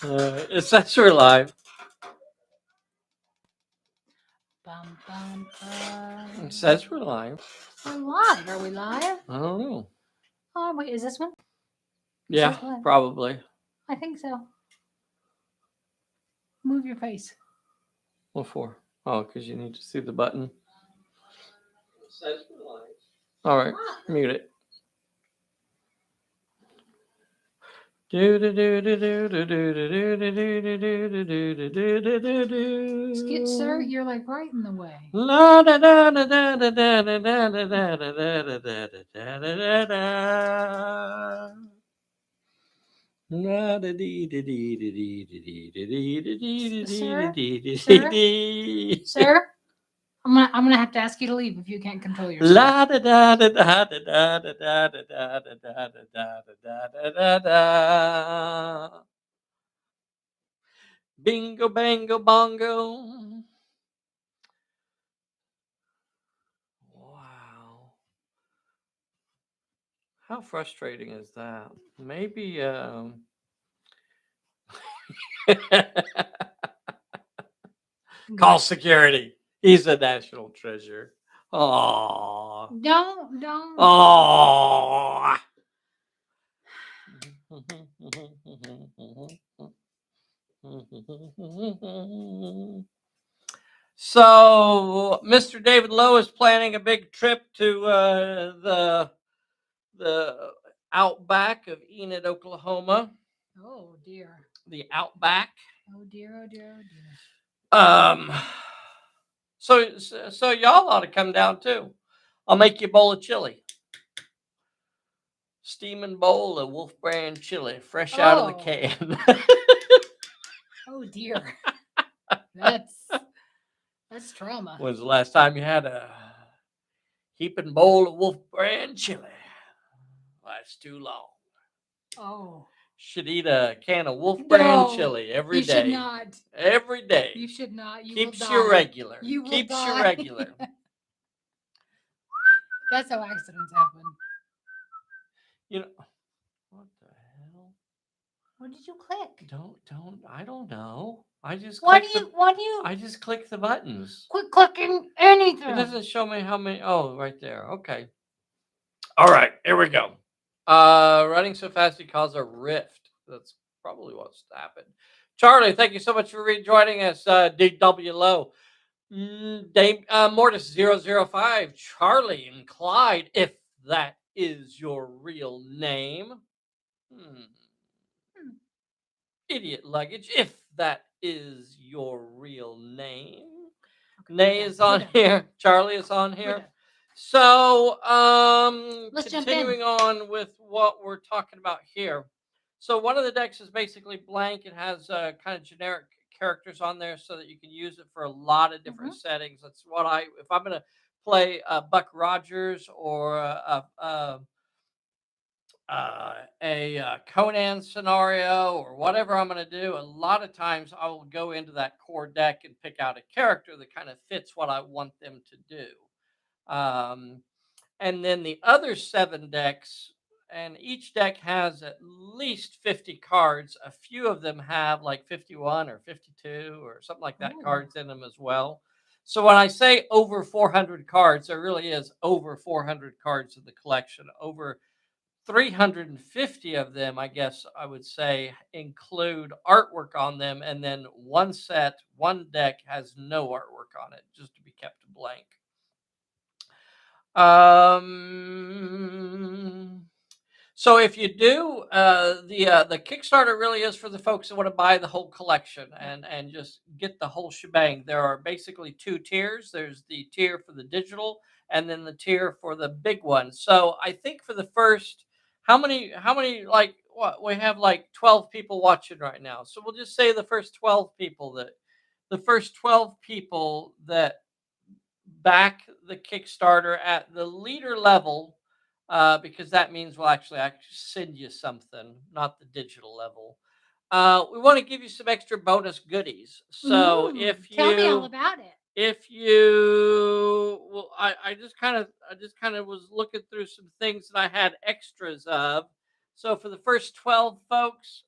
It says we're live. Bum, bum, bum. It says we're live. We're live. Are we live? I don't know. Oh, wait, is this one? It Yeah, says live. probably. I think so. Move your face. What for? Oh, because you need to see the button. It says we're live. All right, mute it. Sir, you're like right in the way. La da da da da da da da da da da da da da da da da. Sir, I'm gonna have to ask you to leave if you can't control yourself. Bingo, bango, bongo. Wow. How frustrating is that? Maybe, call security. He's a national treasure. Oh. Don't. Oh. So, Mr. David Lowe is planning a big trip to the outback of Enid, Oklahoma. Oh dear. The outback. Oh dear. Oh dear. Oh dear. So y'all ought to come down too. I'll make you a bowl of chili. Steaming bowl of Wolf Brand chili, fresh out of the can. Oh dear. That's trauma. When's the last time you had a heaping bowl of Wolf Brand chili? That's too long. Oh. Should eat a can of Wolf Brand chili every day. You should not. Every day. You should not. You Keeps will you die. regular. You will Keeps die. you regular. That's how accidents happen. You know, what the hell? What did you click? I don't know. I just What click do you? I just click the buttons. Quit clicking anything. It doesn't show me how many. Oh, right there. Okay. All right, here we go. Running so fast it caused a rift. That's probably what's happened. Charlie, thank you so much for rejoining us. DW Low. Dave Mortis 005. Charlie and Clyde, if that is your real name. Idiot Luggage, if that is your real name. Okay, Nay is on here. Charlie is on here. So, continuing on with what we're talking about here. So one of the decks is basically blank. It has kind of generic characters on there so that you can use it for a lot of different settings. That's what if I'm going to play Buck Rogers or a Conan scenario or whatever I'm going to do, a lot of times I will go into that core deck and pick out a character that kind of fits what I want them to do. And then the other 7 decks, and each deck has at least 50 cards. A few of them have like 51 or 52 or something like that cards in them as well. So when I say over 400 cards, there really is over 400 cards in the collection. Over 350 of them, I guess I would say, include artwork on them, and then one deck has no artwork on it, just to be kept blank. So if you do, the Kickstarter really is for the folks that want to buy the whole collection and just get the whole shebang. There are basically 2 tiers. There's the tier for the digital, and then the tier for the big one. So I think for the first, how many like what we have like 12 people watching right now. So we'll just say the first 12 people that back the Kickstarter at the leader level, because that means we'll actually send you something, not the digital level. We want to give you some extra bonus goodies. So if you tell me all about it. If you well, I just kind of was looking through some things that I had extras of. So for the first 12 folks,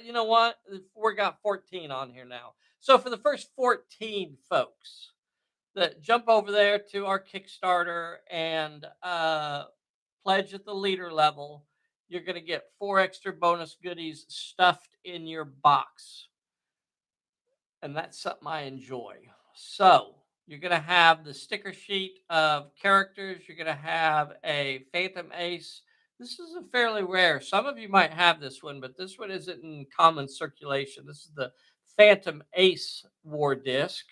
you know what? We got 14 on here now. So for the first 14 folks that jump over there to our Kickstarter and pledge at the leader level, you're going to get 4 extra bonus goodies stuffed in your box. And that's something I enjoy. So you're going to have the sticker sheet of characters. You're going to have a Phantom Ace. This is a fairly rare. Some of you might have this one, but this one isn't in common circulation. This is the Phantom Ace War Disc.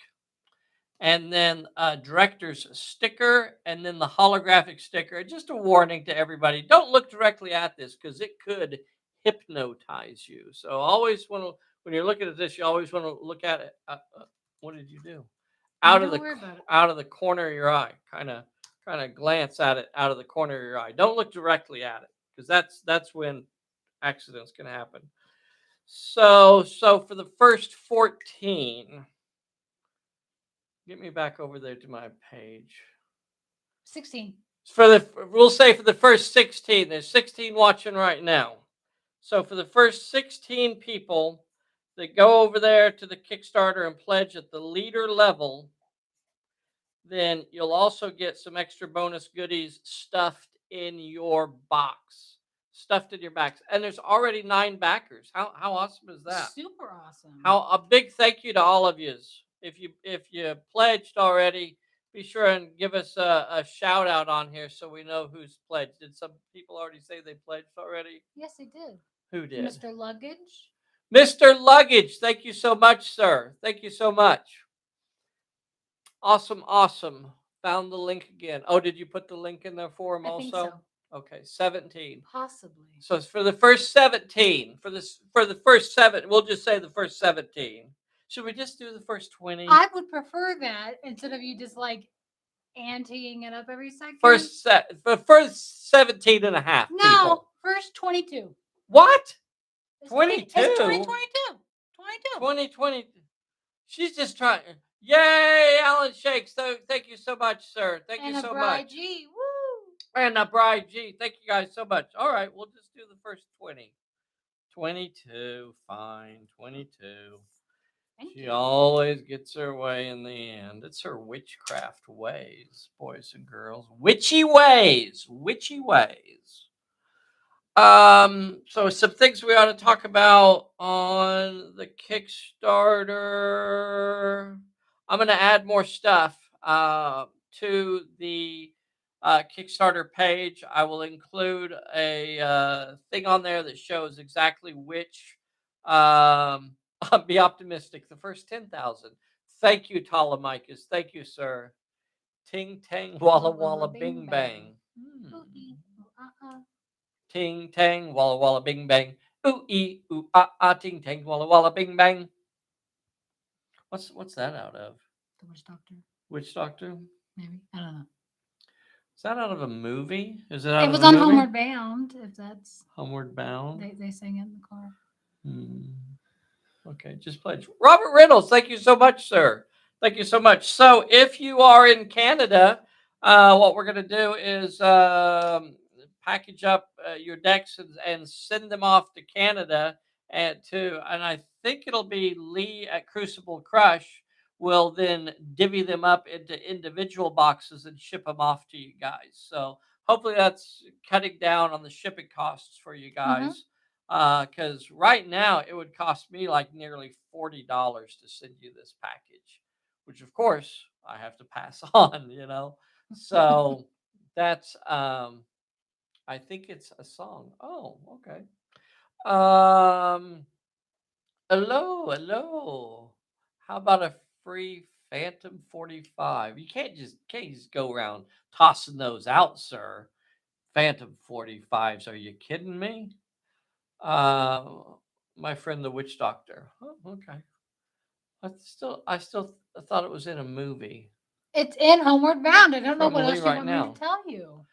And then a director's sticker, and then the holographic sticker. Just a warning to everybody: don't look directly at this because it could hypnotize you. So always want to, when you're looking at this, you always want to look at it. What did you do? Out of the corner of your eye, kind of glance at it out of the corner of your eye. Don't look directly at it because that's when accidents can happen. So for the first 14. Get me back over there to my page. 16. We'll say for the first 16. There's 16 watching right now. So for the first 16 people that go over there to the Kickstarter and pledge at the leader level, then you'll also get some extra bonus goodies stuffed in your box. Stuffed in your box. And there's already 9 backers. How awesome is that? Super awesome. A big thank you to all of you. If you pledged already, be sure and give us a shout out on here so we know who's pledged. Did some people already say they pledged already? Yes, they did. Who did? Mr. Luggage. Mr. Luggage, thank you so much, sir. Thank you so much. Awesome. Found the link again. Oh, did you put the link in there for him also? I think so. Okay, 17. Possibly. So it's for the first 17. For the first 7, we'll just say the first 17. Should we just do the first 20? I would prefer that instead of you just like anteing it up every second. First 17 and a half. No, people. first 22. What? 22? It's 2022. 2020. She's just trying. Yay, Alan Shakes. So thank you so much, sir. Thank you so much. G. Woo. And a Bride G. Thank you guys so much. All right, we'll just do the first 20. 22. Fine. 22. She always gets her way in the end. It's her witchcraft ways, boys and girls. Witchy ways. So some things we ought to talk about on the Kickstarter. I'm going to add more stuff to the Kickstarter page. I will include a thing on there that shows exactly which. Be optimistic. The first 10,000. Thank you, Ptolemachus. Thank you, sir. Ting tang walla walla bing bang. Ting tang walla walla bing bang. Ooh ee ooh ah ting tang walla walla bing bang. What's that out of? The Witch Doctor. Witch Doctor? Maybe. I don't know. Is that out of a movie? Is it? It was on Homeward Bound. If that's Homeward Bound. They sang it in the car. Okay, just pledge. Robert Reynolds, thank you so much, sir. Thank you so much. So if you are in Canada, what we're going to do is package up your decks and send them off to Canada and I think it'll be Lee at Crucible Crush will then divvy them up into individual boxes and ship them off to you guys. So hopefully that's cutting down on the shipping costs for you guys. Because right now it would cost me like nearly $40 to send you this package, which of course I have to pass on, So that's I think it's a song. Oh, okay. Hello. How about a free Phantom 45? You can't just go around tossing those out, sir. Phantom 45s. Are you kidding me? My friend the Witch Doctor. Oh, okay. I still thought it was in a movie. It's in Homeward Bound. I don't know what else you want me to tell you.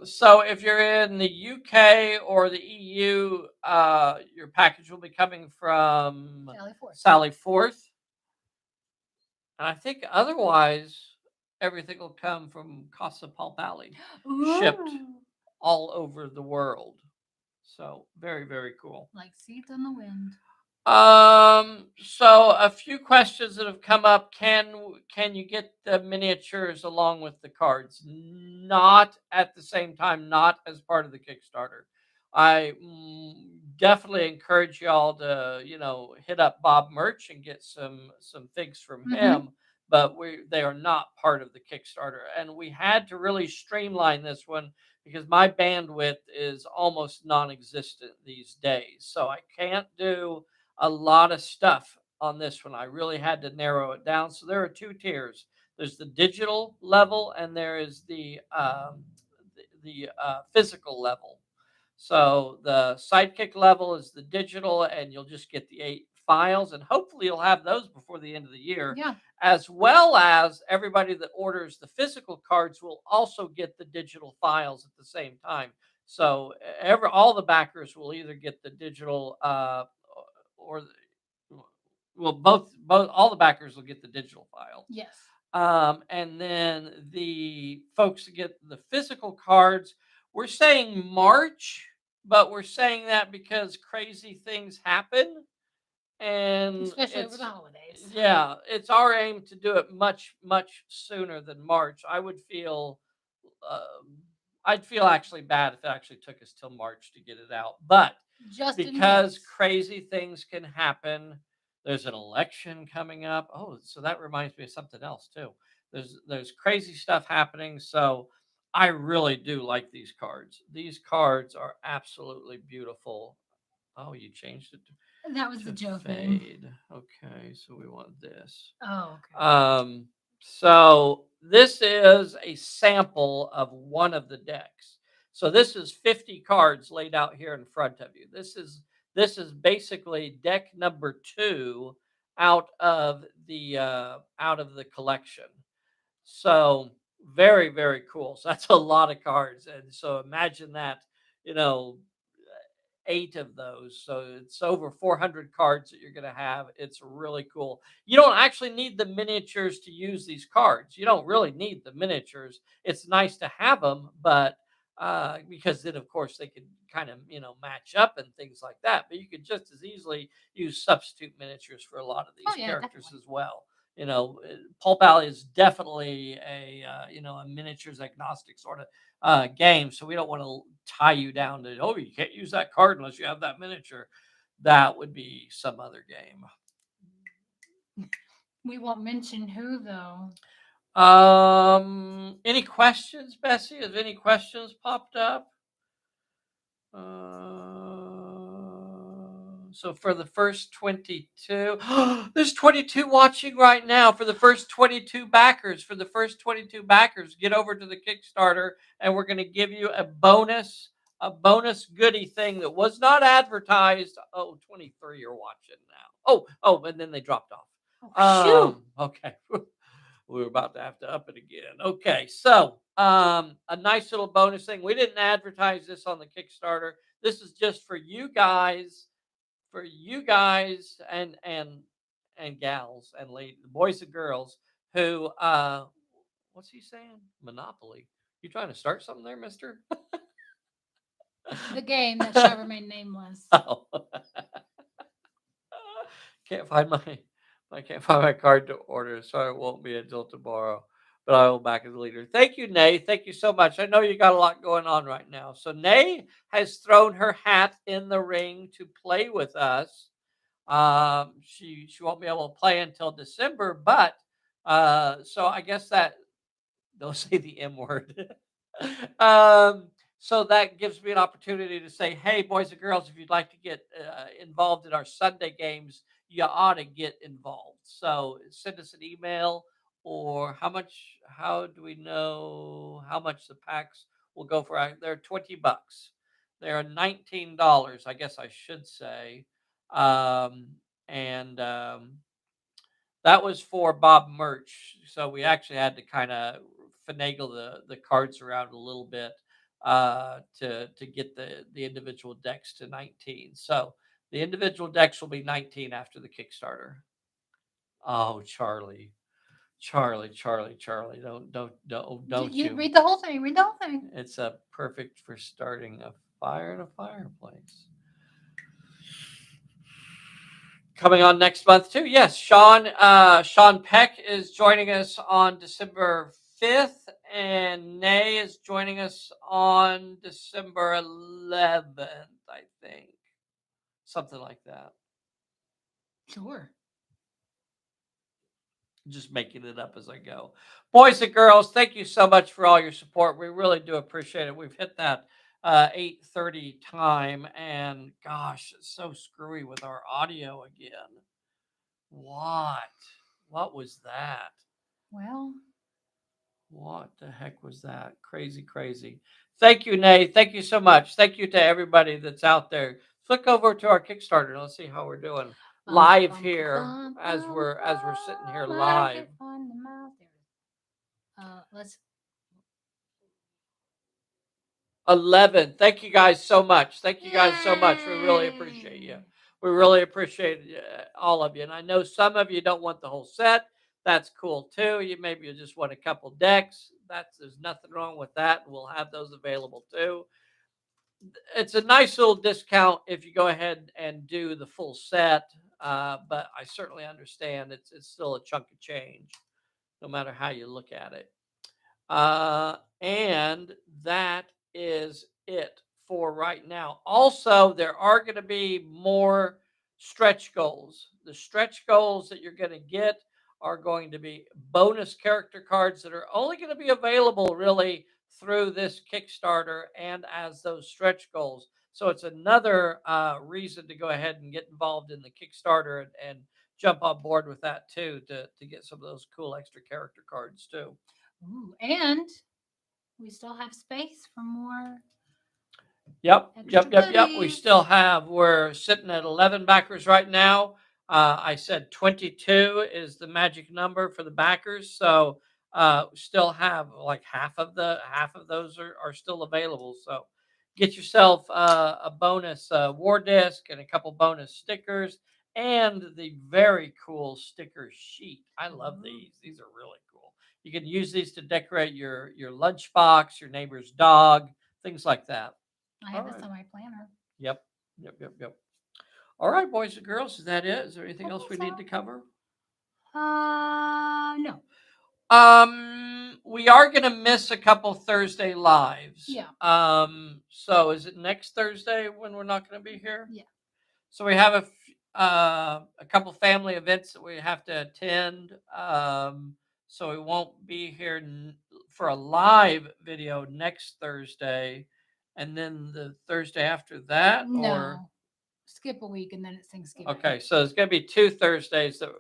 So if you're in the UK or the EU, your package will be coming from Sally Forth. And I think otherwise everything will come from Casa Palpali, shipped all over the world. So very, very cool. Like seeds on the wind. So a few questions that have come up. Can you get the miniatures along with the cards? Not at the same time, not as part of the Kickstarter. I definitely encourage y'all to, hit up Bob Merch and get some figs from Mm-hmm. him, but they are not part of the Kickstarter. And we had to really streamline this one because my bandwidth is almost non-existent these days. So I can't do a lot of stuff on this one. I really had to narrow it down. So there are two tiers. There's the digital level, and there is the physical level. So the Sidekick level is the digital, and you'll just get the 8 files, and hopefully you'll have those before the end of the year. Yeah. As well as everybody that orders the physical cards will also get the digital files at the same time. So all the backers will either get the digital or well, both all the backers will get the digital file. Yes. And then the folks that get the physical cards, we're saying March, but we're saying that because crazy things happen, and Especially over the holidays. it's our aim to do it much sooner than March. Um, I'd feel actually bad if it actually took us till March to get it out, but Just in because case. crazy things can happen. There's an election coming up. Oh, so that reminds me of something else too. There's crazy stuff happening. So I really do like these cards. These cards are absolutely beautiful. Oh, you changed it That was the to Joe thing. fade. Okay, so we want this. Oh, okay. So this is a sample of one of the decks. So this is 50 cards laid out here in front of you. This is basically deck number 2 out of the collection. So very, very cool. So that's a lot of cards. And so imagine that, you know, 8 of those. So it's over 400 cards that you're going to have. It's really cool. You don't actually need the miniatures to use these cards. You don't really need the miniatures. It's nice to have them, but because then, of course, they can kind of, match up and things like that. But you could just as easily use substitute miniatures for a lot of Oh these yeah, characters definitely. as well. Pulp Alley is definitely a miniatures agnostic sort of game. So we don't want to tie you down to, oh, you can't use that card unless you have that miniature. That would be some other game. We won't mention who though. Any questions, Bessie? Have any questions popped up? So for the first 22, there's 22 watching right now. For the first 22 backers, get over to the Kickstarter, and we're going to give you a bonus goodie thing that was not advertised. Oh, 23 are watching now. Oh, and then they dropped off. Oh, shoot. Okay. We were about to have to up it again. Okay, so a nice little bonus thing. We didn't advertise this on the Kickstarter. This is just for you guys and gals and ladies, boys and girls who what's he saying? Monopoly. You trying to start something there, Mister? The game that shall remain nameless. Oh. can't find my I can't find my card to order, so it won't be until tomorrow. But I will back as a leader. Thank you, Nay. Thank you so much. I know you got a lot going on right now. So Nay has thrown her hat in the ring to play with us. She won't be able to play until December, but so I guess that don't say the M word. um, so that gives me an opportunity to say, hey, boys and girls, if you'd like to get involved in our Sunday games, you ought to get involved. So send us an email, or how do we know how much the packs will go for? They're $20. They're $19, I guess I should say. Um, and that was for Bob Merch. So we actually had to kind of finagle the cards around a little bit to get the individual decks to 19. So the individual decks will be 19 after the Kickstarter. Oh, Charlie. Charlie, don't You you? read the whole thing. Read the whole thing. It's a perfect for starting a Fire in a fireplace. Coming on next month too. Yes, Sean Peck is joining us on December 5th, and Nay is joining us on December 11th, I think. Something like that. Sure. Just making it up as I go. Boys and girls, thank you so much for all your support. We really do appreciate it. We've hit that 8:30 time, and gosh, it's so screwy with our audio again. What was that? Well, what the heck was that? Crazy. Thank you, Nate. Thank you so much. Thank you to everybody that's out there. Flick over to our Kickstarter. Let's see how we're doing live here as we're sitting here live. Let's 11. Thank you guys so much. Thank you guys so much. We really appreciate you. We really appreciate all of you. And I know some of you don't want the whole set. That's cool too. You just want a couple decks. There's nothing wrong with that. We'll have those available too. It's a nice little discount if you go ahead and do the full set. But I certainly understand it's still a chunk of change, no matter how you look at it. And that is it for right now. Also, there are going to be more stretch goals. The stretch goals that you're going to get are going to be bonus character cards that are only going to be available really through this Kickstarter and as those stretch goals. So it's another reason to go ahead and get involved in the Kickstarter and jump on board with that too to get some of those cool extra character cards too. Ooh, and we still have space for more. Yep. We still have. We're sitting at 11 backers right now. I said 22 is the magic number for the backers, so still have like half of those are still available. So get yourself a bonus war disc and a couple bonus stickers and the very cool sticker sheet. I love these. These are really cool. You can use these to decorate your lunchbox, your neighbor's dog, things like that. I have this on my planner. Yep. All right, boys and girls, is that it? Is there anything else we need to cover? No. We are gonna miss a couple Thursday lives. Yeah. So is it next Thursday when we're not gonna be here? Yeah. So we have a couple family events that we have to attend. So we won't be here for a live video next Thursday. And then the Thursday after that? No. Or skip a week and then it's Thanksgiving. Okay, so it's going to be 2 Thursdays that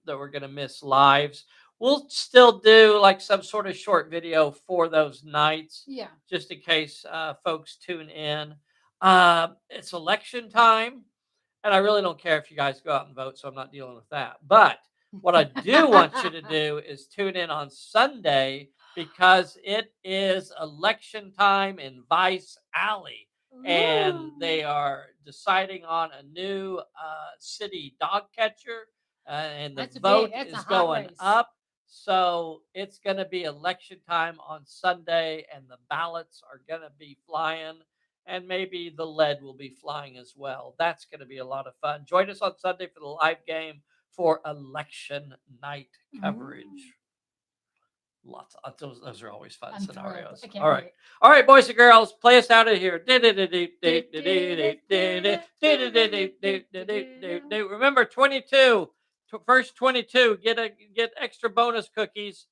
we're going to miss lives. We'll still do like some sort of short video for those nights. Yeah. Just in case folks tune in. It's election time, and I really don't care if you guys go out and vote, so I'm not dealing with that. But what I do want you to do is tune in on Sunday because it is election time in Vice Alley. And they are deciding on a new city dog catcher, and the vote is going up. So it's going to be election time on Sunday, and the ballots are going to be flying, and maybe the lead will be flying as well. That's going to be a lot of fun. Join us on Sunday for the live game for election night coverage. Lots of those are always fun scenarios. All right, boys and girls, play us out of here. Remember 22, first 22, get extra bonus cookies.